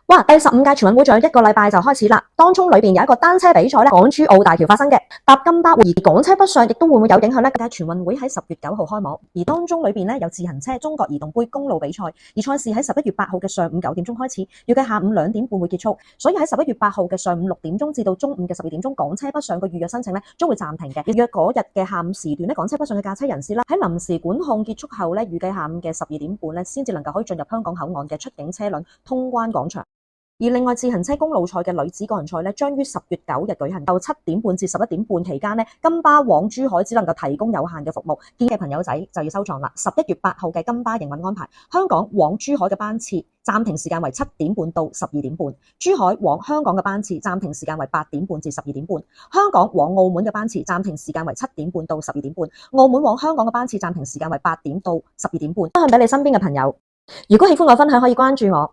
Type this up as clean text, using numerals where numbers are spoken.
哇！第15屆全運會仲有1個禮拜就開始啦，當中裏邊有一個單車比賽咧，港珠澳大橋發生嘅搭金巴，而港車北上亦都會唔會有影響呢？屆全運會喺10月9號開幕，而當中裏邊咧有自行車中國移動杯公路比賽，而賽事喺11月8號嘅上午9點鐘開始，預計下午2點半會結束，所以喺11月8號嘅上午6點鐘至到中午嘅12點鐘，港車北上嘅預約申請咧將會暫停嘅。預約嗰日嘅下午時段咧，港車北上嘅駕車人士啦，喺臨時管控結束後咧，預計下午嘅12點半咧先至能夠可以進入香港口岸嘅出境車輛通關廣場。而另外自行車公路賽嘅女子個人賽咧，將於10月9日舉行，到7點半至11點半期間咧，金巴往珠海只能夠提供有限嘅服務，建議嘅朋友仔就要收藏啦。11月8號嘅金巴營運安排，香港往珠海嘅班次暫停時間為7點半到12點半，珠海往香港嘅班次暫停時間為8點半至12點半，香港往澳門嘅班次暫停時間為7點半到12點半，澳門往香港嘅班次暫停時間為8點到12點半。分享俾你身邊嘅朋友，如果喜歡我分享，可以關注我。